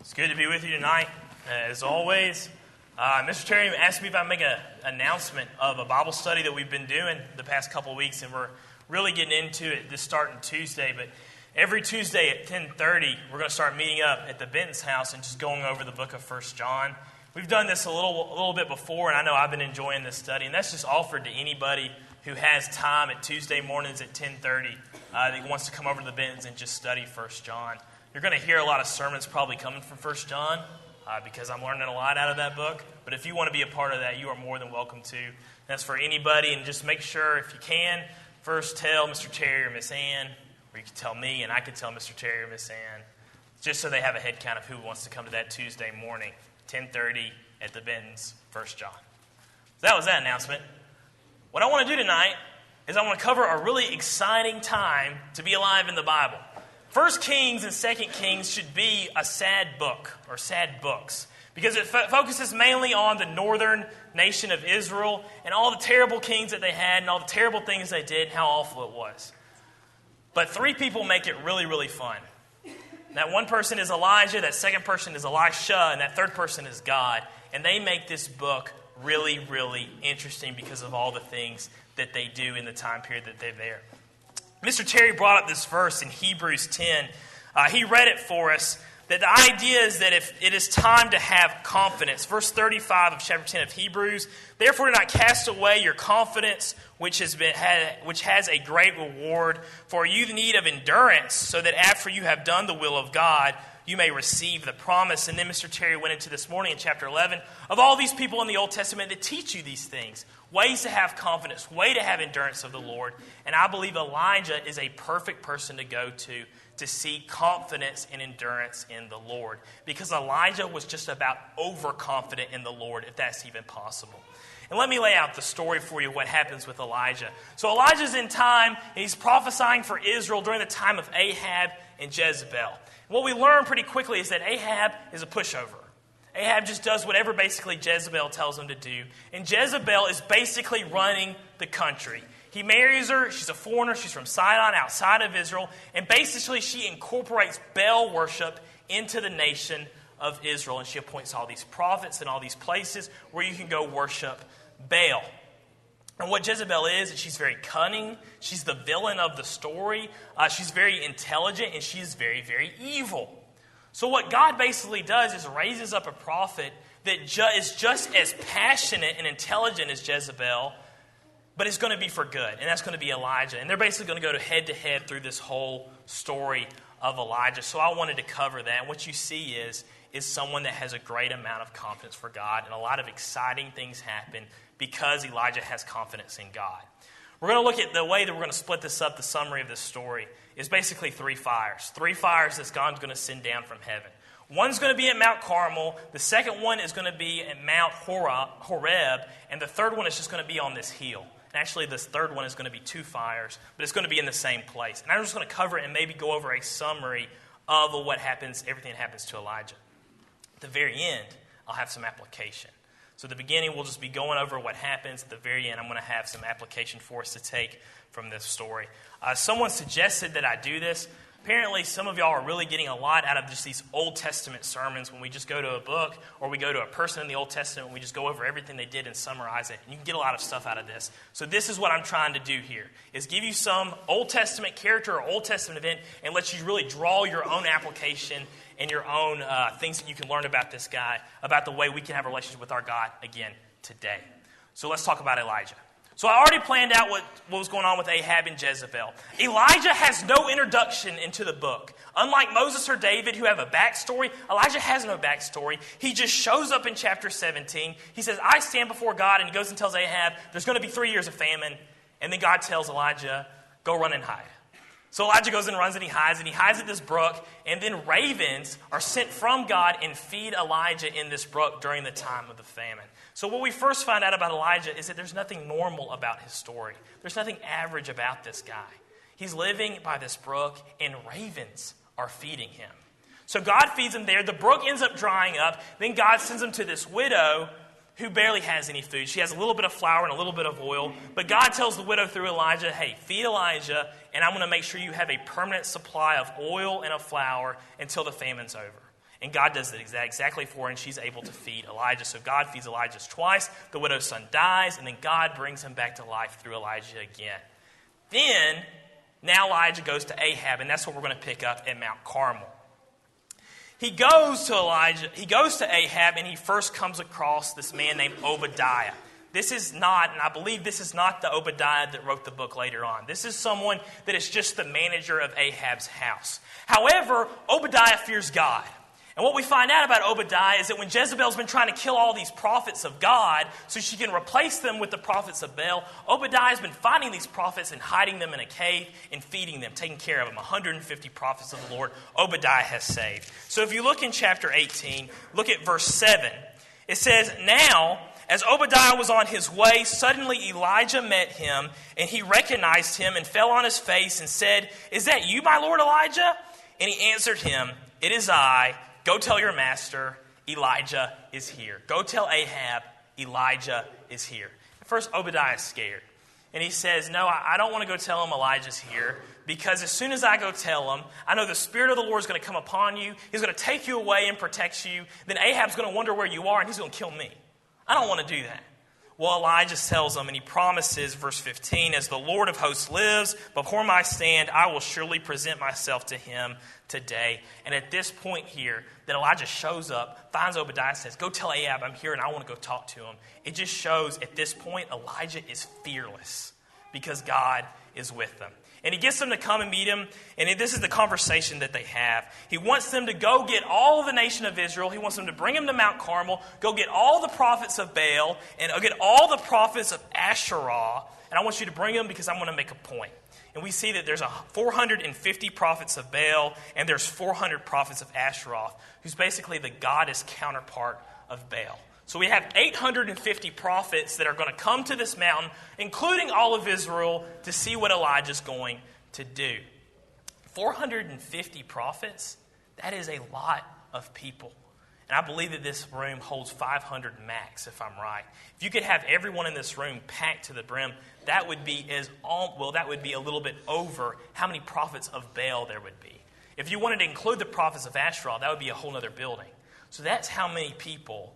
It's good to be with you tonight, as always. Mr. Terry asked me if I'd make an announcement of a Bible study that we've been doing the past couple of weeks, and we're really getting into it this starting Tuesday. But every Tuesday at 10:30, we're going to start meeting up at the Benton's house and just going over the book of 1 John. We've done this a little bit before, and I know I've been enjoying this study, and that's just offered to anybody who has time at Tuesday mornings at 10:30 that wants to come over to the Benton's and just study 1 John. You're going to hear a lot of sermons probably coming from 1 John because I'm learning a lot out of that book. But if you want to be a part of that, you are more than welcome to. That's for anybody. And just make sure, if you can, first tell Mr. Terry or Miss Ann, or you can tell me and I can tell Mr. Terry or Miss Ann, just so they have a head count of who wants to come to that Tuesday morning, 10:30 at the Benton's, 1 John. So that was that announcement. What I want to do tonight is I want to cover a really exciting time to be alive in the Bible. 1 Kings and 2 Kings should be a sad book, or sad books, because it focuses mainly on the northern nation of Israel and all the terrible kings that they had and all the terrible things they did and how awful it was. But three people make it really, really fun. That one person is Elijah, that second person is Elisha, and that third person is God. And they make this book really, really interesting because of all the things that they do in the time period that they're there. Mr. Terry brought up this verse in Hebrews 10. He read it for us, that the idea is that if it is time to have confidence. Verse 35 of chapter 10 of Hebrews, therefore do not cast away your confidence, which has a great reward. For you need of endurance, so that after you have done the will of God, you may receive the promise. And then Mr. Terry went into this morning in chapter 11 of all these people in the Old Testament that teach you these things. Ways to have confidence, way to have endurance of the Lord. And I believe Elijah is a perfect person to go to see confidence and endurance in the Lord. Because Elijah was just about overconfident in the Lord, if that's even possible. And let me lay out the story for you, what happens with Elijah. So Elijah's in time, and he's prophesying for Israel during the time of Ahab and Jezebel. What we learn pretty quickly is that Ahab is a pushover. Ahab just does whatever basically Jezebel tells him to do. And Jezebel is basically running the country. He marries her. She's a foreigner. She's from Sidon, outside of Israel. And basically she incorporates Baal worship into the nation of Israel. And she appoints all these prophets and all these places where you can go worship Baal. And what Jezebel is she's very cunning. She's the villain of the story. She's very intelligent, and she is very, very evil. So what God basically does is raises up a prophet that is just as passionate and intelligent as Jezebel, but it's going to be for good, and that's going to be Elijah. And they're basically going to go head-to-head through this whole story of Elijah. So I wanted to cover that. And what you see is someone that has a great amount of confidence for God, and a lot of exciting things happen because Elijah has confidence in God. We're going to look at the way that we're going to split this up. The summary of this story is basically three fires. Three fires that God's going to send down from heaven. One's going to be at Mount Carmel. The second one is going to be at Mount Horeb. And the third one is just going to be on this hill. And actually, this third one is going to be two fires, but it's going to be in the same place. And I'm just going to cover it and maybe go over a summary of what happens, everything that happens to Elijah. At the very end, I'll have some application. So at the beginning, we'll just be going over what happens. At the very end, I'm going to have some application for us to take from this story. Someone suggested that I do this. Apparently, some of y'all are really getting a lot out of just these Old Testament sermons when we just go to a book or we go to a person in the Old Testament and we just go over everything they did and summarize it. And you can get a lot of stuff out of this. So this is what I'm trying to do here, is give you some Old Testament character or Old Testament event and let you really draw your own application and your own things that you can learn about this guy, about the way we can have a relationship with our God again today. So let's talk about Elijah. So I already planned out what was going on with Ahab and Jezebel. Elijah has no introduction into the book. Unlike Moses or David, who have a backstory, Elijah has no backstory. He just shows up in chapter 17. He says, I stand before God, and he goes and tells Ahab, there's going to be 3 years of famine. And then God tells Elijah, go run and hide. So Elijah goes and runs and he hides at this brook, and then ravens are sent from God and feed Elijah in this brook during the time of the famine. So what we first find out about Elijah is that there's nothing normal about his story. There's nothing average about this guy. He's living by this brook, and ravens are feeding him. So God feeds him there. The brook ends up drying up. Then God sends him to this widow who barely has any food. She has a little bit of flour and a little bit of oil. But God tells the widow through Elijah, hey, feed Elijah, and I'm going to make sure you have a permanent supply of oil and of flour until the famine's over. And God does exactly for her, and she's able to feed Elijah. So God feeds Elijah twice. The widow's son dies, and then God brings him back to life through Elijah again. Then, now Elijah goes to Ahab, and that's what we're going to pick up at Mount Carmel. He goes to Ahab, and he first comes across this man named Obadiah. This is not, and I believe this is not the Obadiah that wrote the book later on. This is someone that is just the manager of Ahab's house. However, Obadiah fears God. And what we find out about Obadiah is that when Jezebel's been trying to kill all these prophets of God so she can replace them with the prophets of Baal, Obadiah's been finding these prophets and hiding them in a cave and feeding them, taking care of them. 150 prophets of the Lord Obadiah has saved. So if you look in chapter 18, look at verse 7. It says, "Now, as Obadiah was on his way, suddenly Elijah met him, and he recognized him and fell on his face and said, 'Is that you, my lord Elijah?' And he answered him, 'It is I. Go tell your master, Elijah is here.'" Go tell Ahab, Elijah is here. At first, Obadiah is scared. And he says, "No, I don't want to go tell him Elijah's here, because as soon as I go tell him, I know the Spirit of the Lord is going to come upon you. He's going to take you away and protect you. Then Ahab's going to wonder where you are, and he's going to kill me. I don't want to do that." Well, Elijah tells him, and he promises, verse 15, "As the Lord of hosts lives, before my stand, I will surely present myself to him today." And at this point here, that Elijah shows up, finds Obadiah, says, "Go tell Ahab I'm here and I want to go talk to him." It just shows at this point Elijah is fearless because God is with them. And he gets them to come and meet him, and this is the conversation that they have. He wants them to go get all of the nation of Israel. He wants them to bring them to Mount Carmel, go get all the prophets of Baal, and get all the prophets of Asherah. And I want you to bring them because I'm going to make a point. And we see that there's 450 prophets of Baal, and there's 400 prophets of Asherah, who's basically the goddess counterpart of Baal. So we have 850 prophets that are going to come to this mountain, including all of Israel, to see what Elijah's going to do. 450 prophets, that is a lot of people. And I believe that this room holds 500 max, if I'm right. If you could have everyone in this room packed to the brim, that would be a little bit over how many prophets of Baal there would be. If you wanted to include the prophets of Asherah, that would be a whole other building. So that's how many people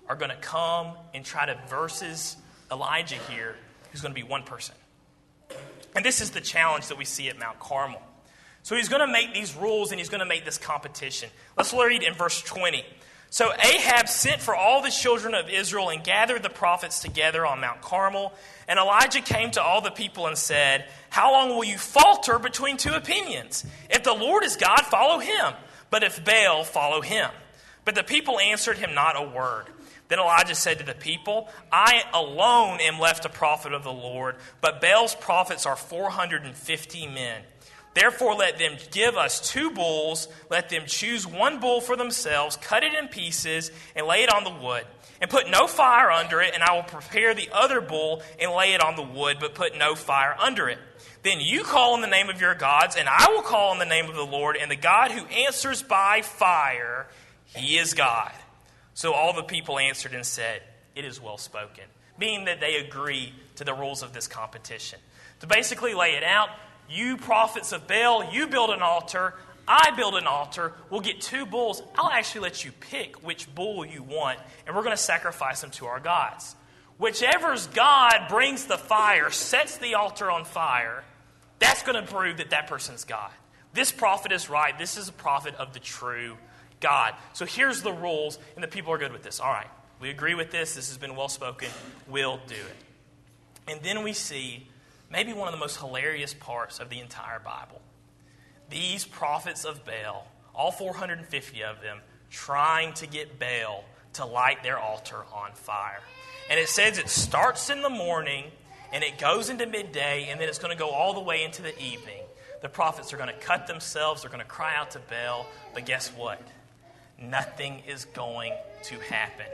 are going to come and try to versus Elijah here, who's going to be one person. And this is the challenge that we see at Mount Carmel. So he's going to make these rules and he's going to make this competition. Let's read in verse 20. "So Ahab sent for all the children of Israel and gathered the prophets together on Mount Carmel. And Elijah came to all the people and said, 'How long will you falter between two opinions? If the Lord is God, follow him. But if Baal, follow him.' But the people answered him not a word. Then Elijah said to the people, 'I alone am left a prophet of the Lord, but Baal's prophets are 450 men. Therefore let them give us 2 bulls, let them choose 1 bull for themselves, cut it in pieces, and lay it on the wood. And put no fire under it, and I will prepare the other bull and lay it on the wood, but put no fire under it. Then you call on the name of your gods, and I will call on the name of the Lord, and the God who answers by fire, he is God.' So all the people answered and said, 'It is well spoken,'" meaning that they agree to the rules of this competition. To basically lay it out, you prophets of Baal, you build an altar, I build an altar, we'll get 2 bulls. I'll actually let you pick which bull you want, and we're going to sacrifice them to our gods. Whichever's God brings the fire, sets the altar on fire, that's going to prove that that person's God. This prophet is right. This is a prophet of the true God. So here's the rules, and the people are good with this. All right, we agree with this. This has been well spoken. We'll do it. And then we see maybe one of the most hilarious parts of the entire Bible. These prophets of Baal, all 450 of them, trying to get Baal to light their altar on fire. And it says it starts in the morning, and it goes into midday, and then it's going to go all the way into the evening. The prophets are going to cut themselves. They're going to cry out to Baal. But guess what? Nothing is going to happen.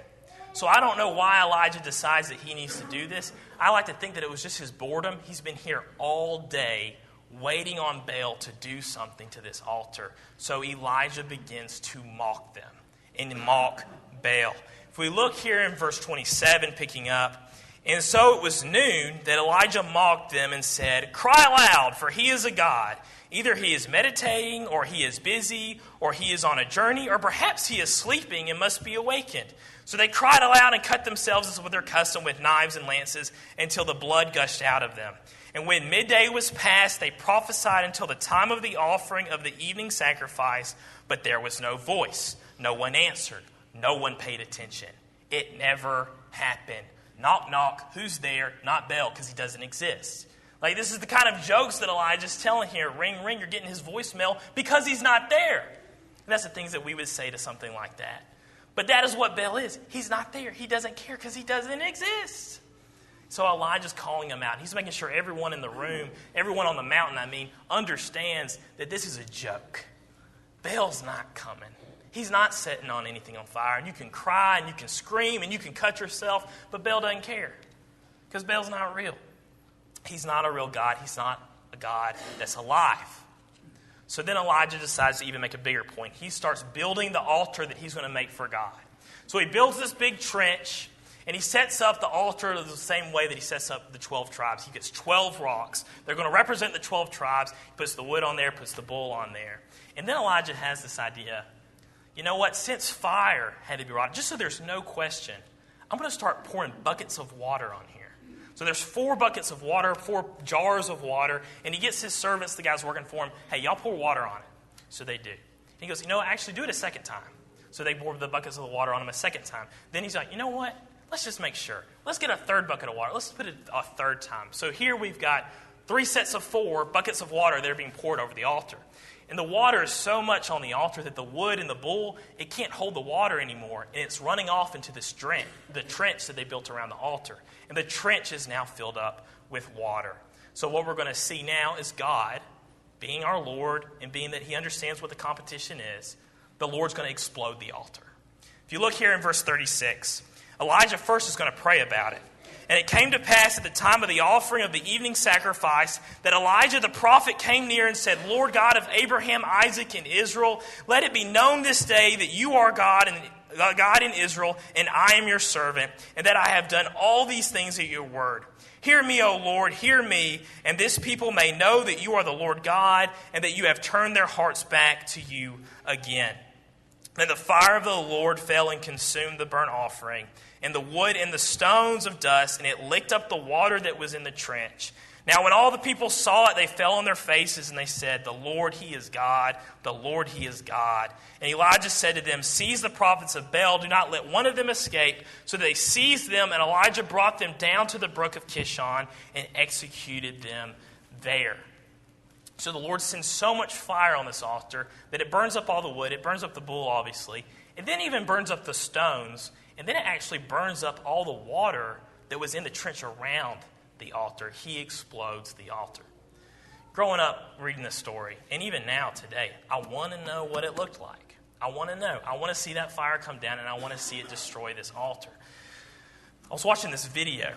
So I don't know why Elijah decides that he needs to do this. I like to think that it was just his boredom. He's been here all day waiting on Baal to do something to this altar. So Elijah begins to mock them and mock Baal. If we look here in verse 27, picking up, "And so it was noon that Elijah mocked them and said, 'Cry aloud, for he is a god. Either he is meditating, or he is busy, or he is on a journey, or perhaps he is sleeping and must be awakened. So they cried aloud and cut themselves as was their custom with knives and lances until the blood gushed out of them. And when midday was past, they prophesied until the time of the offering of the evening sacrifice, but there was no voice. No one answered. No one paid attention. It never happened. Knock, knock. Who's there? Not Bel, because he doesn't exist. Like, this is the kind of jokes that Elijah's telling here. Ring, ring, you're getting his voicemail because he's not there. And that's the things that we would say to something like that. But that is what Bel is. He's not there. He doesn't care because he doesn't exist. So Elijah's calling him out. He's making sure everyone in the room, everyone on the mountain, understands that this is a joke. Bel's not coming. He's not setting on anything on fire. And you can cry and you can scream and you can cut yourself, but Bel doesn't care because Bel's not real. He's not a real God. He's not a God that's alive. So then Elijah decides to even make a bigger point. He starts building the altar that he's going to make for God. So he builds this big trench, and he sets up the altar the same way that he sets up the 12 tribes. He gets 12 rocks. They're going to represent the 12 tribes. He puts the wood on there, puts the bull on there. And then Elijah has this idea. You know what? Since fire had to be brought, just so there's no question, I'm going to start pouring buckets of water on here. So there's 4 buckets of water, 4 jars of water, and he gets his servants, the guys working for him, hey, y'all pour water on it. So they do. And he goes, actually do it a second time. So they pour the buckets of the water on him a second time. Then he's like, you know what? Let's just make sure. Let's get a 3rd bucket of water. Let's put it a 3rd time. So here we've got 3 sets of 4 buckets of water that are being poured over the altar. And the water is so much on the altar that the wood and the bull, it can't hold the water anymore. And it's running off into this the trench that they built around the altar. And the trench is now filled up with water. So what we're going to see now is God, being our Lord, and being that he understands what the competition is, the Lord's going to explode the altar. If you look here in verse 36, Elijah first is going to pray about it. And it came to pass at the time of the offering of the evening sacrifice that Elijah the prophet came near and said, Lord God of Abraham, Isaac, and Israel, let it be known this day that you are God in Israel, and I am your servant, and that I have done all these things at your word. Hear me, O Lord, hear me, and this people may know that you are the Lord God, and that you have turned their hearts back to you again. Then the fire of the Lord fell and consumed the burnt offering, and the wood and the stones of dust, and it licked up the water that was in the trench. Now when all the people saw it, they fell on their faces, and they said, the Lord, he is God. The Lord, he is God. And Elijah said to them, seize the prophets of Baal. Do not let one of them escape. So they seized them, and Elijah brought them down to the brook of Kishon and executed them there. So the Lord sends so much fire on this altar that it burns up all the wood. It burns up the bull, obviously. It then even burns up the stones. And then it actually burns up all the water that was in the trench around the altar. He explodes the altar. Growing up, reading this story, and even now, today, I want to know what it looked like. I want to know. I want to see that fire come down, and I want to see it destroy this altar. I was watching this video.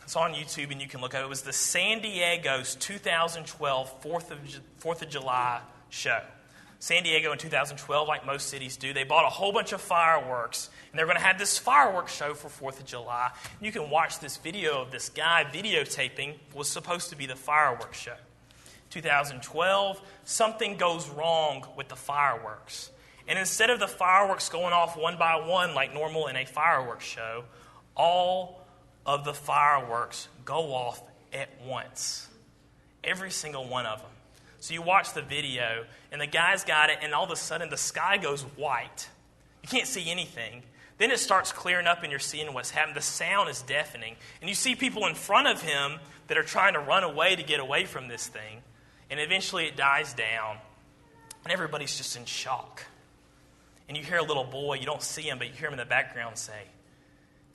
It's on YouTube, and you can look at it. It was the San Diego's 2012 4th of July show. San Diego in 2012, like most cities do, they bought a whole bunch of fireworks, and they're going to have this fireworks show for 4th of July. And you can watch this video of this guy videotaping what was supposed to be the fireworks show. 2012, something goes wrong with the fireworks. And instead of the fireworks going off one by one like normal in a fireworks show, all of the fireworks go off at once. Every single one of them. So you watch the video, and the guy's got it, and all of a sudden the sky goes white. You can't see anything. Then it starts clearing up, and you're seeing what's happening. The sound is deafening. And you see people in front of him that are trying to run away to get away from this thing. And eventually it dies down, and everybody's just in shock. And you hear a little boy, you don't see him, but you hear him in the background say,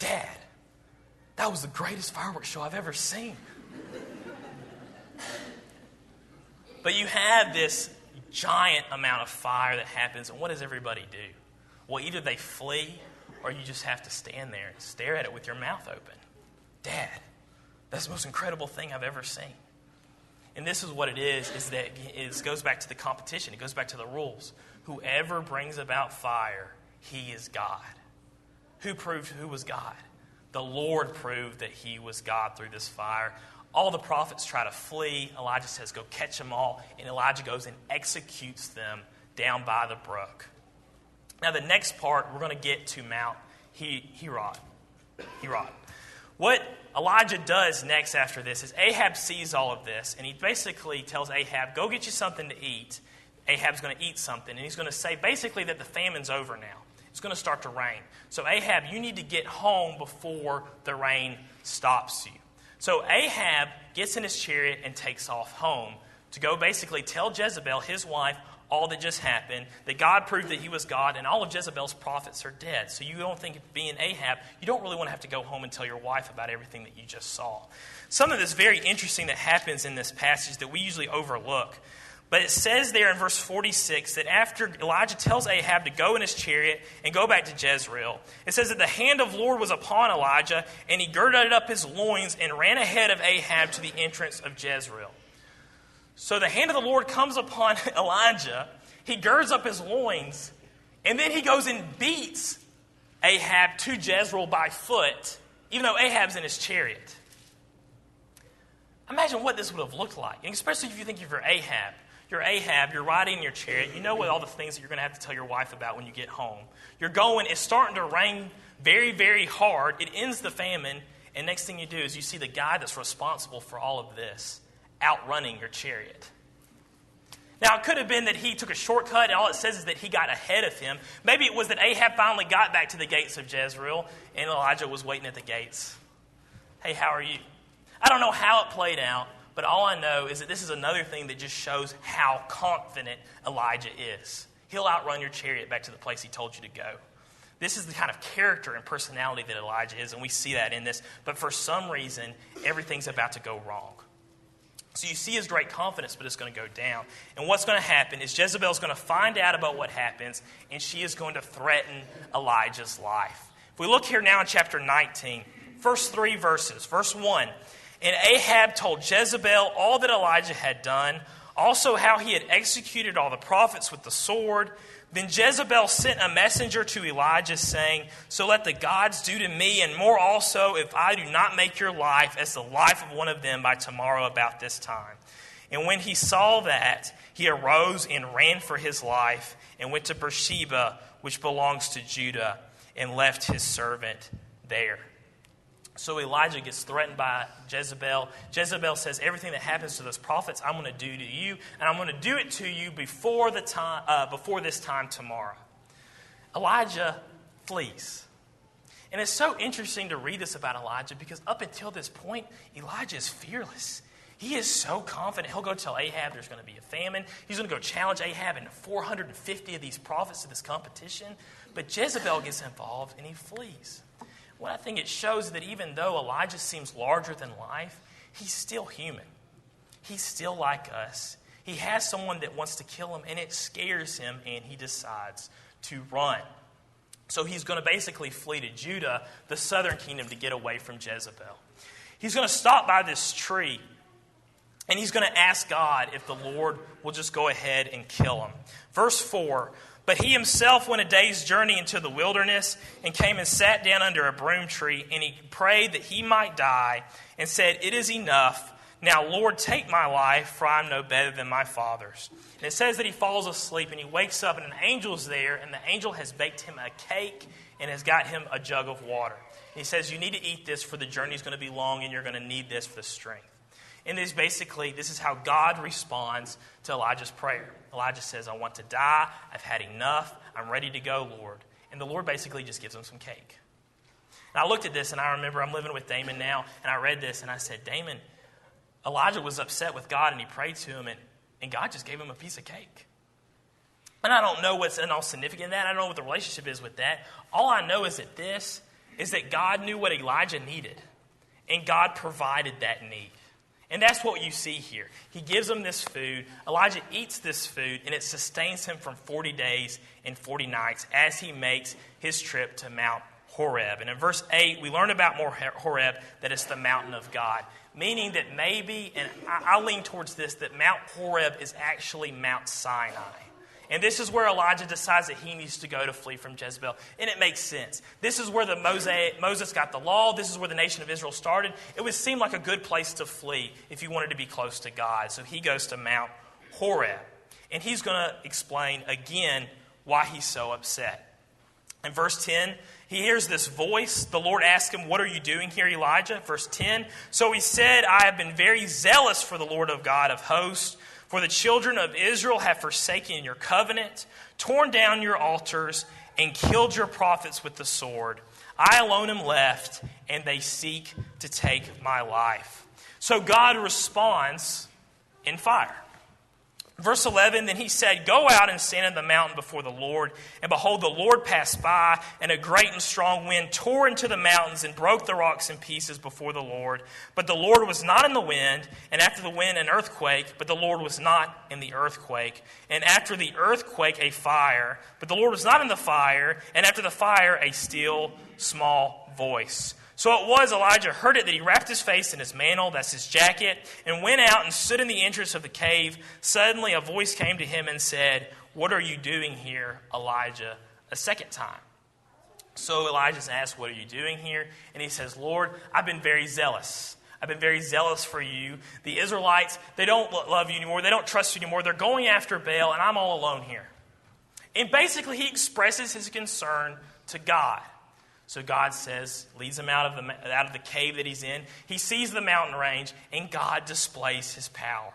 Dad, that was the greatest fireworks show I've ever seen. But you have this giant amount of fire that happens, and what does everybody do? Well, either they flee, or you just have to stand there and stare at it with your mouth open. Dad, that's the most incredible thing I've ever seen. And this is what it is that it goes back to the competition. It goes back to the rules. Whoever brings about fire, he is God. Who proved who was God? The Lord proved that he was God through this fire. All the prophets try to flee. Elijah says, go catch them all. And Elijah goes and executes them down by the brook. Now, the next part, we're going to get to Mount Herod. What Elijah does next after this is Ahab sees all of this, and he basically tells Ahab, go get you something to eat. Ahab's going to eat something, and he's going to say basically that the famine's over now. It's going to start to rain. So Ahab, you need to get home before the rain stops you. So Ahab gets in his chariot and takes off home to go basically tell Jezebel, his wife, all that just happened, that God proved that he was God, and all of Jezebel's prophets are dead. So you don't think, being Ahab, you don't really want to have to go home and tell your wife about everything that you just saw. Something that's very interesting that happens in this passage that we usually overlook. But it says there in verse 46 that after Elijah tells Ahab to go in his chariot and go back to Jezreel, it says that the hand of the Lord was upon Elijah, and he girded up his loins and ran ahead of Ahab to the entrance of Jezreel. So the hand of the Lord comes upon Elijah, he girds up his loins, and then he goes and beats Ahab to Jezreel by foot, even though Ahab's in his chariot. Imagine what this would have looked like, and especially if you think of your Ahab. You're Ahab, you're riding in your chariot, you know what all the things that you're going to have to tell your wife about when you get home. You're going, it's starting to rain very, very hard, it ends the famine, and next thing you do is you see the guy that's responsible for all of this outrunning your chariot. Now, it could have been that he took a shortcut, and all it says is that he got ahead of him. Maybe it was that Ahab finally got back to the gates of Jezreel, and Elijah was waiting at the gates. Hey, how are you? I don't know how it played out, but all I know is that this is another thing that just shows how confident Elijah is. He'll outrun your chariot back to the place he told you to go. This is the kind of character and personality that Elijah is, and we see that in this. But for some reason, everything's about to go wrong. So you see his great confidence, but it's going to go down. And what's going to happen is Jezebel's going to find out about what happens, and she is going to threaten Elijah's life. If we look here now in chapter 19, first 3 verses. Verse 1, and Ahab told Jezebel all that Elijah had done, also how he had executed all the prophets with the sword. Then Jezebel sent a messenger to Elijah, saying, so let the gods do to me, and more also, if I do not make your life as the life of one of them by tomorrow about this time. And when he saw that, he arose and ran for his life, and went to Beersheba, which belongs to Judah, and left his servant there. So Elijah gets threatened by Jezebel. Jezebel says, everything that happens to those prophets, I'm going to do to you, and I'm going to do it to you before this time tomorrow. Elijah flees. And it's so interesting to read this about Elijah, because up until this point, Elijah is fearless. He is so confident. He'll go tell Ahab there's going to be a famine. He's going to go challenge Ahab and 450 of these prophets to this competition. But Jezebel gets involved, and he flees. Well, I think it shows that even though Elijah seems larger than life, he's still human. He's still like us. He has someone that wants to kill him, and it scares him, and he decides to run. So he's going to basically flee to Judah, the southern kingdom, to get away from Jezebel. He's going to stop by this tree, and he's going to ask God if the Lord will just go ahead and kill him. Verse 4, but he himself went a day's journey into the wilderness and came and sat down under a broom tree, and he prayed that he might die and said, it is enough. Now, Lord, take my life, for I am no better than my fathers. And it says that he falls asleep, and he wakes up, and an angel is there, and the angel has baked him a cake and has got him a jug of water. And he says, you need to eat this, for the journey is going to be long, and you're going to need this for the strength. And this is how God responds to Elijah's prayer. Elijah says, I want to die. I've had enough. I'm ready to go, Lord. And the Lord basically just gives him some cake. And I looked at this, and I remember I'm living with Damon now, and I read this, and I said, Damon, Elijah was upset with God, and he prayed to him, and God just gave him a piece of cake. And I don't know what's all significant in that. I don't know what the relationship is with that. All I know is that God knew what Elijah needed, and God provided that need. And that's what you see here. He gives them this food. Elijah eats this food, and it sustains him from 40 days and 40 nights as he makes his trip to Mount Horeb. And in verse 8, we learn about Horeb, that it's the mountain of God. Meaning that maybe, and I lean towards this, that Mount Horeb is actually Mount Sinai. And this is where Elijah decides that he needs to go to flee from Jezebel. And it makes sense. This is where Moses got the law. This is where the nation of Israel started. It would seem like a good place to flee if you wanted to be close to God. So he goes to Mount Horeb. And he's going to explain again why he's so upset. In verse 10, he hears this voice. The Lord asks him, "What are you doing here, Elijah?" Verse 10, "So he said, I have been very zealous for the Lord of God of hosts. For the children of Israel have forsaken your covenant, torn down your altars, and killed your prophets with the sword. I alone am left, and they seek to take my life." So God responds in fire. Verse 11, "Then he said, Go out and stand on the mountain before the Lord. And behold, the Lord passed by, and a great and strong wind tore into the mountains and broke the rocks in pieces before the Lord. But the Lord was not in the wind, and after the wind an earthquake, but the Lord was not in the earthquake. And after the earthquake a fire, but the Lord was not in the fire, and after the fire a still small voice. So it was, Elijah heard it, that he wrapped his face in his mantle," that's his jacket, "and went out and stood in the entrance of the cave. Suddenly a voice came to him and said, 'What are you doing here, Elijah?' a second time." So Elijah's asked, "What are you doing here?" And he says, "Lord, I've been very zealous. I've been very zealous for you. The Israelites, they don't love you anymore. They don't trust you anymore. They're going after Baal, and I'm all alone here." And basically he expresses his concern to God. So God says, leads him out of the cave that he's in. He sees the mountain range, and God displays his power.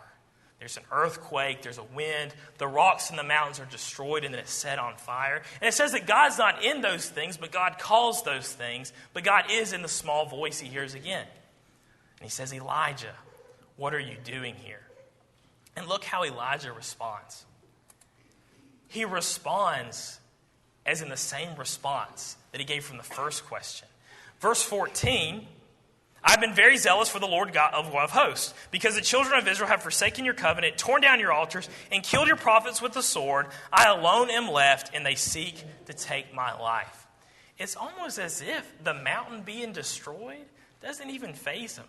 There's an earthquake, there's a wind, the rocks in the mountains are destroyed, and then it's set on fire. And it says that God's not in those things, but God calls those things. But God is in the small voice he hears again. And he says, "Elijah, what are you doing here?" And look how Elijah responds. He responds as in the same response that he gave from the first question. Verse 14, "I've been very zealous for the Lord God of hosts, because the children of Israel have forsaken your covenant, torn down your altars, and killed your prophets with the sword. I alone am left, and they seek to take my life." It's almost as if the mountain being destroyed doesn't even faze him.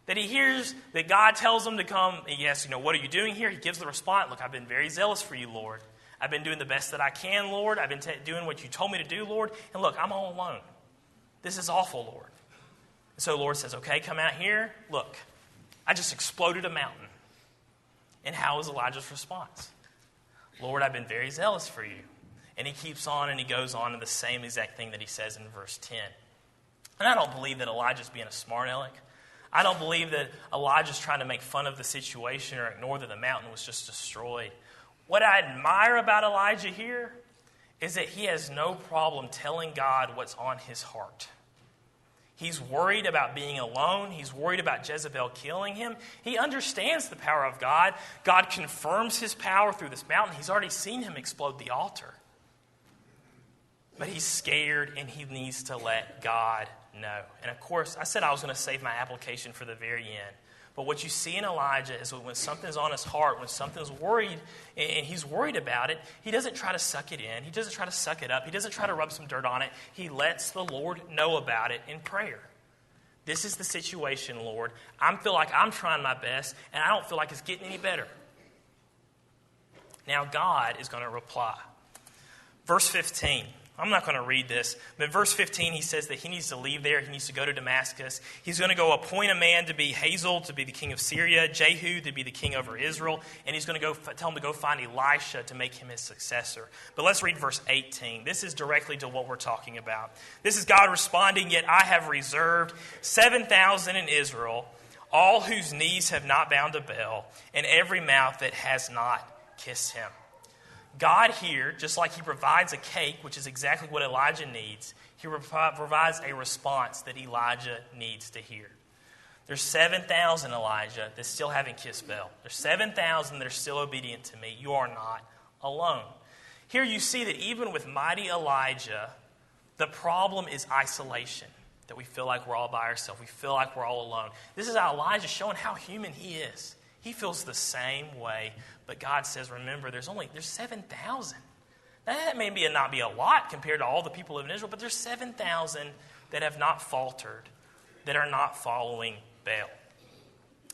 That he hears that God tells him to come. He asks, "What are you doing here?" He gives the response, "Look, I've been very zealous for you, Lord. I've been doing the best that I can, Lord. I've been doing what you told me to do, Lord. And look, I'm all alone. This is awful, Lord." And so the Lord says, "Okay, come out here. Look, I just exploded a mountain." And how is Elijah's response? "Lord, I've been very zealous for you." And he keeps on and he goes on to the same exact thing that he says in verse 10. And I don't believe that Elijah's being a smart aleck. I don't believe that Elijah's trying to make fun of the situation or ignore that the mountain was just destroyed. What I admire about Elijah here is that he has no problem telling God what's on his heart. He's worried about being alone. He's worried about Jezebel killing him. He understands the power of God. God confirms his power through this mountain. He's already seen him explode the altar. But he's scared and he needs to let God know. And of course, I said I was going to save my application for the very end. But what you see in Elijah is when something's on his heart, when something's worried, and he's worried about it, he doesn't try to suck it in. He doesn't try to suck it up. He doesn't try to rub some dirt on it. He lets the Lord know about it in prayer. "This is the situation, Lord. I feel like I'm trying my best, and I don't feel like it's getting any better." Now God is going to reply. Verse 15. I'm not going to read this, but in verse 15 he says that he needs to leave there. He needs to go to Damascus. He's going to go appoint a man to be Hazael, to be the king of Syria, Jehu to be the king over Israel, and he's going to go tell him to go find Elisha to make him his successor. But let's read verse 18. This is directly to what we're talking about. This is God responding, "Yet I have reserved 7,000 in Israel, all whose knees have not bowed to Baal, and every mouth that has not kissed him." God here, just like he provides a cake, which is exactly what Elijah needs, he provides a response that Elijah needs to hear. There's 7,000, Elijah, that still haven't kissed Baal. There's 7,000 that are still obedient to me. You are not alone. Here you see that even with mighty Elijah, the problem is isolation, that we feel like we're all by ourselves. We feel like we're all alone. This is how Elijah's showing how human he is. He feels the same way, but God says, remember, there's 7,000. That may not be a lot compared to all the people of Israel, but there's 7,000 that have not faltered, that are not following Baal.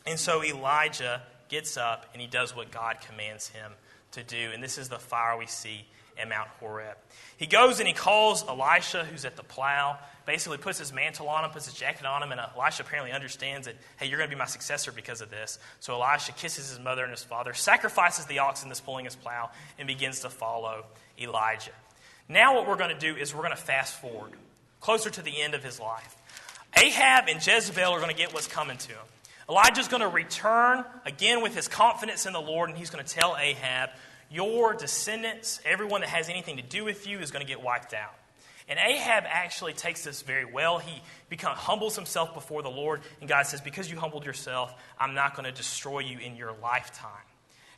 And so Elijah gets up and he does what God commands him to do. And this is the fire we see at Mount Horeb. He goes and he calls Elisha, who's at the plow, basically puts his mantle on him, puts his jacket on him, and Elisha apparently understands that, hey, you're going to be my successor because of this. So Elisha kisses his mother and his father, sacrifices the oxen that's pulling his plow, and begins to follow Elijah. Now what we're going to do is we're going to fast forward, closer to the end of his life. Ahab and Jezebel are going to get what's coming to him. Elijah's going to return again with his confidence in the Lord, and he's going to tell Ahab, your descendants, everyone that has anything to do with you, is going to get wiped out. And Ahab actually takes this very well. He humbles himself before the Lord, and God says, because you humbled yourself, I'm not going to destroy you in your lifetime.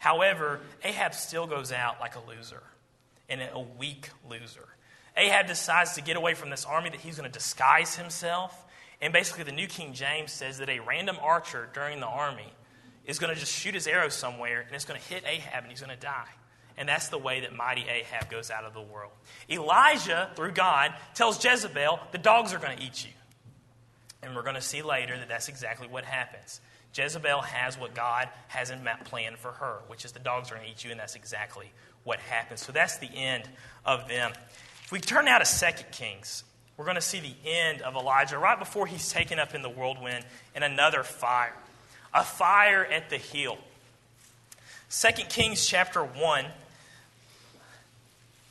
However, Ahab still goes out like a loser, and a weak loser. Ahab decides to get away from this army, that he's going to disguise himself. And basically the New King James says that a random archer during the army is going to just shoot his arrow somewhere, and it's going to hit Ahab, and he's going to die. And that's the way that mighty Ahab goes out of the world. Elijah, through God, tells Jezebel, the dogs are going to eat you. And we're going to see later that that's exactly what happens. Jezebel has what God has in plan for her, which is the dogs are going to eat you, and that's exactly what happens. So that's the end of them. If we turn now to 2 Kings, we're going to see the end of Elijah right before he's taken up in the whirlwind in another fire. A fire at the hill. 2 Kings chapter 1.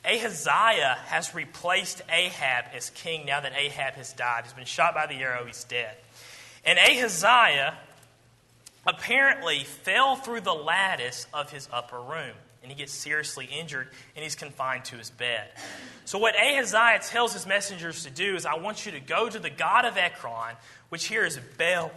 Ahaziah has replaced Ahab as king now that Ahab has died. He's been shot by the arrow. He's dead. And Ahaziah apparently fell through the lattice of his upper room. And he gets seriously injured, and he's confined to his bed. So what Ahaziah tells his messengers to do is, I want you to go to the god of Ekron, which here is Baal-Zebub.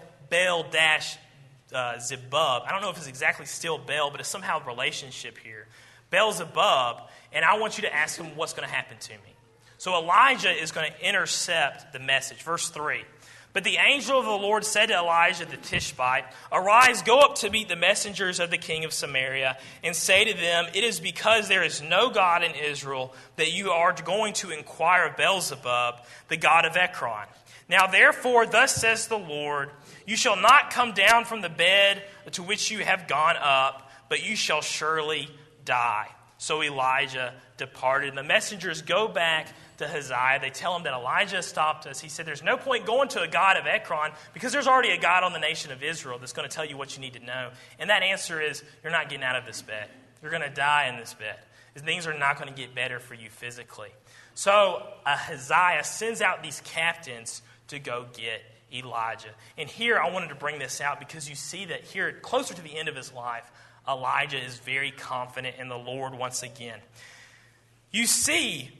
I don't know if it's exactly still Baal, but it's somehow a relationship here. Baal-Zebub, and I want you to ask him what's going to happen to me. So Elijah is going to intercept the message. Verse 3. But the angel of the Lord said to Elijah the Tishbite, arise, go up to meet the messengers of the king of Samaria, and say to them, it is because there is no God in Israel that you are going to inquire of Baal-Zebub, the god of Ekron. Now therefore, thus says the Lord, you shall not come down from the bed to which you have gone up, but you shall surely die. So Elijah departed. And the messengers go back to Ahaziah. They tell him that Elijah stopped us. He said, there's no point going to a god of Ekron because there's already a God on the nation of Israel that's going to tell you what you need to know. And that answer is, you're not getting out of this bed. You're going to die in this bed. Things are not going to get better for you physically. So Ahaziah sends out these captains to go get Elijah. And here I wanted to bring this out because you see that here, closer to the end of his life, Elijah is very confident in the Lord once again. You see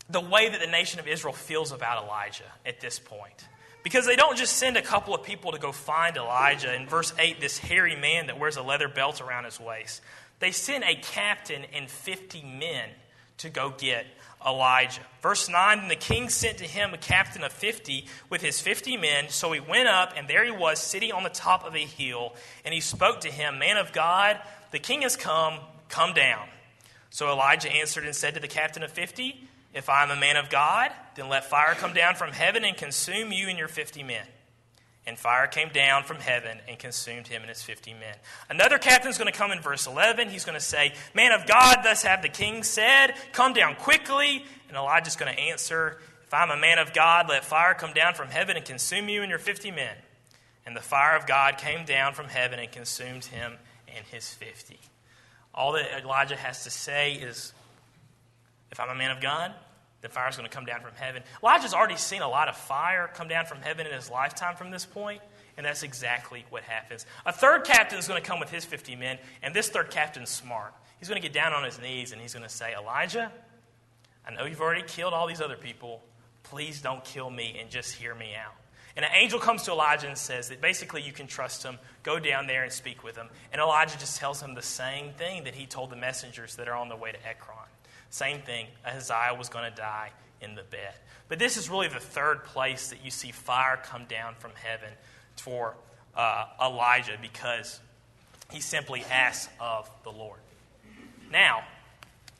the way that the nation of Israel feels about Elijah at this point. Because they don't just send a couple of people to go find Elijah. In verse 8, this hairy man that wears a leather belt around his waist. They send a captain and 50 men to go get Elijah. Verse 9, and the king sent to him a captain of 50 with his 50 men. So he went up, and there he was sitting on the top of a hill. And he spoke to him, man of God, the king has come down. So Elijah answered and said to the captain of 50, if I am a man of God, then let fire come down from heaven and consume you and your 50 men. And fire came down from heaven and consumed him and his 50 men. Another captain is going to come in verse 11. He's going to say, man of God, thus have the king said, come down quickly. And Elijah's going to answer, if I'm a man of God, let fire come down from heaven and consume you and your 50 men. And the fire of God came down from heaven and consumed him and his 50. All that Elijah has to say is, if I'm a man of God, the fire is going to come down from heaven. Elijah's already seen a lot of fire come down from heaven in his lifetime from this point, and that's exactly what happens. A third captain is going to come with his 50 men, and this third captain's smart. He's going to get down on his knees, and he's going to say, Elijah, I know you've already killed all these other people. Please don't kill me and just hear me out. And an angel comes to Elijah and says that basically you can trust him. Go down there and speak with him. And Elijah just tells him the same thing that he told the messengers that are on their way to Ekron. Same thing, Ahaziah was going to die in the bed. But this is really the third place that you see fire come down from heaven for Elijah because he simply asks of the Lord. Now,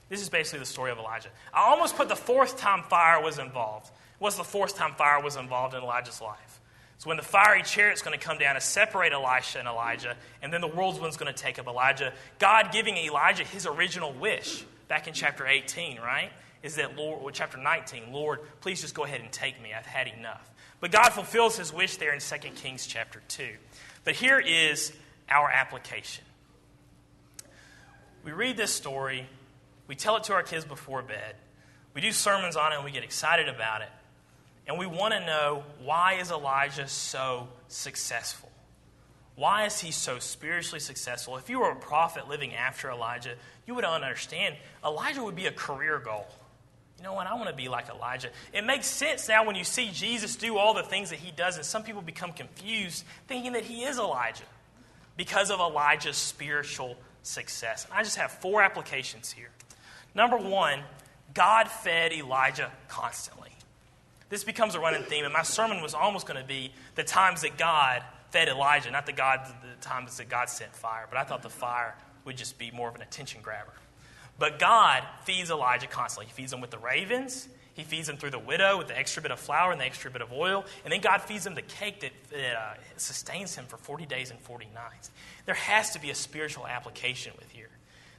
this is basically the story of Elijah. I almost put the fourth time fire was involved. What's the fourth time fire was involved in Elijah's life? So when the fiery chariot's going to come down to separate Elisha and Elijah, and then the whirlwind's going to take up Elijah, God giving Elijah his original wish back in chapter 18, right? Is that, Lord, or chapter 19, Lord, please just go ahead and take me. I've had enough. But God fulfills his wish there in 2 Kings chapter 2. But here is our application. We read this story, we tell it to our kids before bed, we do sermons on it, and we get excited about it. And we want to know, why is Elijah so successful? Why is he so spiritually successful? If you were a prophet living after Elijah, you would understand Elijah would be a career goal. You know what? I want to be like Elijah. It makes sense now when you see Jesus do all the things that he does, and some people become confused thinking that he is Elijah because of Elijah's spiritual success. And I just have 4 applications here. Number 1, God fed Elijah constantly. This becomes a running theme, and my sermon was almost going to be the times that God fed Elijah, not the times that God sent fire. But I thought the fire would just be more of an attention grabber. But God feeds Elijah constantly. He feeds him with the ravens. He feeds him through the widow with the extra bit of flour and the extra bit of oil. And then God feeds him the cake that sustains him for 40 days and 40 nights. There has to be a spiritual application with here,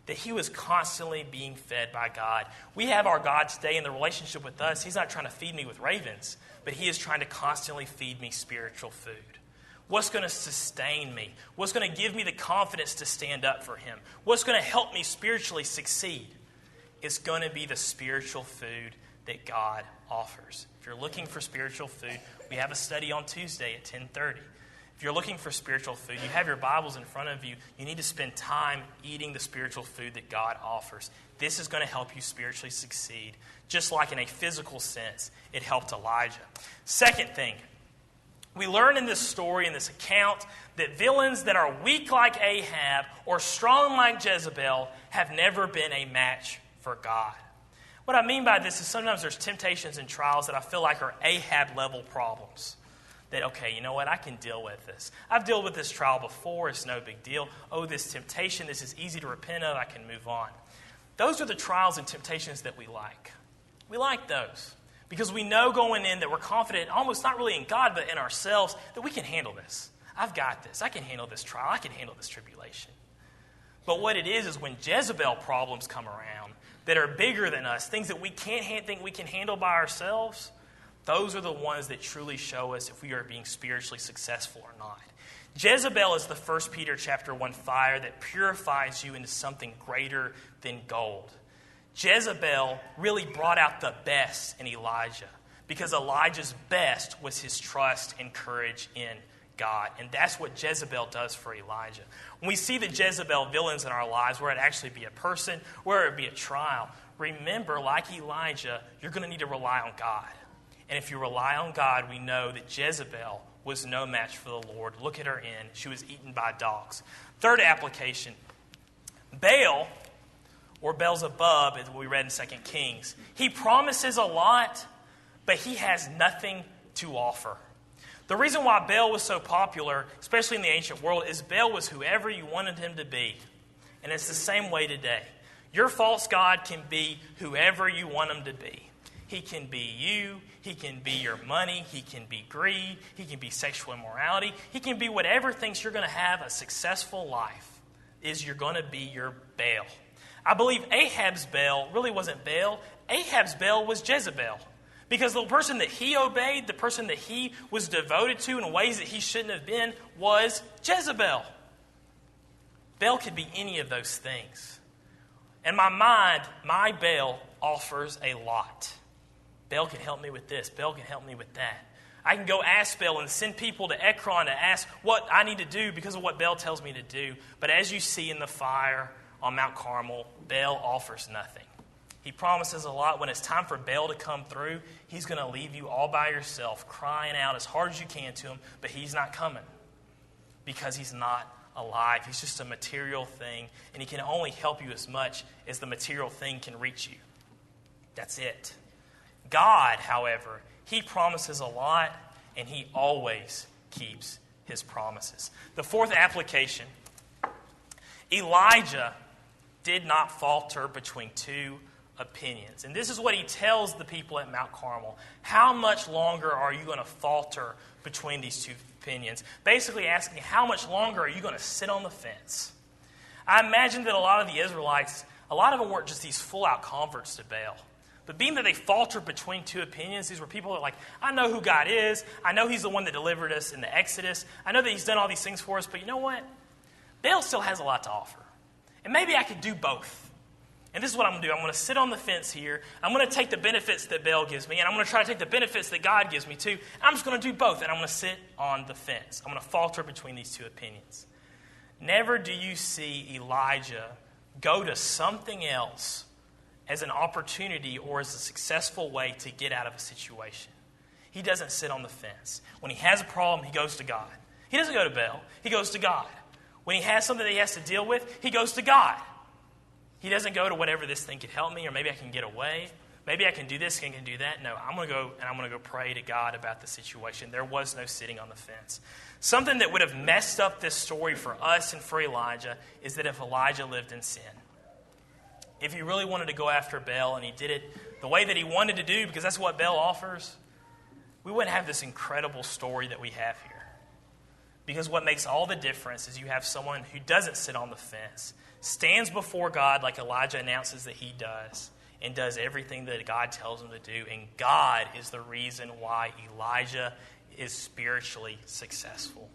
that he was constantly being fed by God. We have our God today in the relationship with us. He's not trying to feed me with ravens, but he is trying to constantly feed me spiritual food. What's going to sustain me? What's going to give me the confidence to stand up for him? What's going to help me spiritually succeed? It's going to be the spiritual food that God offers. If you're looking for spiritual food, we have a study on Tuesday at 10:30. If you're looking for spiritual food, you have your Bibles in front of you. You need to spend time eating the spiritual food that God offers. This is going to help you spiritually succeed, just like in a physical sense it helped Elijah. Second thing, we learn in this story, in this account, that villains that are weak like Ahab or strong like Jezebel have never been a match for God. What I mean by this is sometimes there's temptations and trials that I feel like are Ahab-level problems. That, okay, you know what, I can deal with this. I've dealt with this trial before, it's no big deal. Oh, this temptation, this is easy to repent of, I can move on. Those are the trials and temptations that we like. We like those because we know going in that we're confident, almost not really in God, but in ourselves, that we can handle this. I've got this. I can handle this trial. I can handle this tribulation. But what it is when Jezebel problems come around that are bigger than us, things that we can't think we can handle by ourselves, those are the ones that truly show us if we are being spiritually successful or not. Jezebel is the 1 Peter chapter 1 fire that purifies you into something greater than gold. Jezebel really brought out the best in Elijah because Elijah's best was his trust and courage in God. And that's what Jezebel does for Elijah. When we see the Jezebel villains in our lives, where it actually be a person, where it be a trial, remember, like Elijah, you're going to need to rely on God. And if you rely on God, we know that Jezebel was no match for the Lord. Look at her end. She was eaten by dogs. Third application, Baal, or Beelzebub, as we read in 2 Kings, he promises a lot, but he has nothing to offer. The reason why Baal was so popular, especially in the ancient world, is Baal was whoever you wanted him to be. And it's the same way today. Your false god can be whoever you want him to be. He can be you. He can be your money. He can be greed. He can be sexual immorality. He can be whatever thinks you're going to have a successful life is you're going to be your Baal. I believe Ahab's Baal really wasn't Baal. Ahab's Baal was Jezebel. Because the person that he obeyed, the person that he was devoted to in ways that he shouldn't have been, was Jezebel. Baal could be any of those things. In my mind, my Baal offers a lot. Baal can help me with this. Baal can help me with that. I can go ask Baal and send people to Ekron to ask what I need to do because of what Baal tells me to do. But as you see in the fire on Mount Carmel, Baal offers nothing. He promises a lot. When it's time for Baal to come through, he's going to leave you all by yourself, crying out as hard as you can to him, but he's not coming because he's not alive. He's just a material thing, and he can only help you as much as the material thing can reach you. That's it. God, however, he promises a lot, and he always keeps his promises. The fourth application, Elijah did not falter between two opinions. And this is what he tells the people at Mount Carmel. How much longer are you going to falter between these two opinions? Basically asking, how much longer are you going to sit on the fence? I imagine that a lot of the Israelites, a lot of them weren't just these full-out converts to Baal. But being that they faltered between two opinions, these were people that were like, I know who God is. I know he's the one that delivered us in the Exodus. I know that he's done all these things for us. But you know what? Baal still has a lot to offer. And maybe I could do both. And this is what I'm going to do. I'm going to sit on the fence here. I'm going to take the benefits that Baal gives me, and I'm going to try to take the benefits that God gives me too. And I'm just going to do both, and I'm going to sit on the fence. I'm going to falter between these two opinions. Never do you see Elijah go to something else as an opportunity or as a successful way to get out of a situation. He doesn't sit on the fence. When he has a problem, he goes to God. He doesn't go to Baal. He goes to God. When he has something that he has to deal with, he goes to God. He doesn't go to whatever this thing could help me, or maybe I can get away. Maybe I can do this, I can do that. No, I'm going to go and I'm going to go pray to God about the situation. There was no sitting on the fence. Something that would have messed up this story for us and for Elijah is that if Elijah lived in sin. If he really wanted to go after Baal and he did it the way that he wanted to do, because that's what Baal offers, we wouldn't have this incredible story that we have here. Because what makes all the difference is you have someone who doesn't sit on the fence, stands before God like Elijah announces that he does, and does everything that God tells him to do. And God is the reason why Elijah is spiritually successful.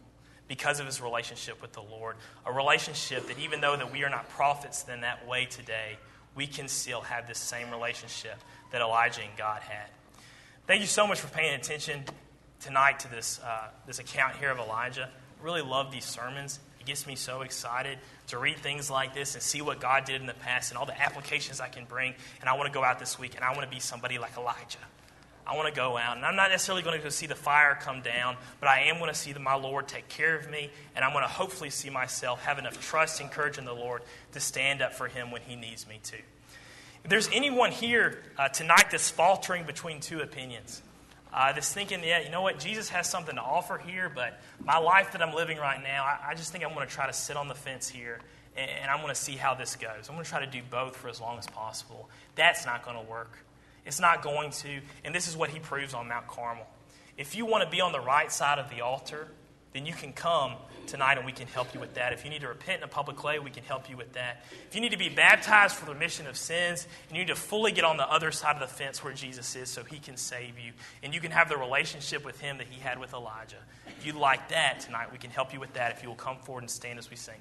Because of his relationship with the Lord. A relationship that even though that we are not prophets in that way today, we can still have this same relationship that Elijah and God had. Thank you so much for paying attention tonight to this account here of Elijah. I really love these sermons. It gets me so excited to read things like this and see what God did in the past and all the applications I can bring. And I want to go out this week and I want to be somebody like Elijah. I want to go out, and I'm not necessarily going to go see the fire come down, but I am going to see my Lord take care of me, and I'm going to hopefully see myself have enough trust and courage in the Lord to stand up for him when he needs me to. If there's anyone here tonight that's faltering between two opinions, that's thinking, yeah, you know what, Jesus has something to offer here, but my life that I'm living right now, I just think I'm going to try to sit on the fence here, and I'm going to see how this goes. I'm going to try to do both for as long as possible. That's not going to work. It's not going to, and this is what he proves on Mount Carmel. If you want to be on the right side of the altar, then you can come tonight and we can help you with that. If you need to repent in a public way, we can help you with that. If you need to be baptized for the remission of sins, and you need to fully get on the other side of the fence where Jesus is so he can save you, and you can have the relationship with him that he had with Elijah. If you'd like that tonight, we can help you with that if you will come forward and stand as we sing.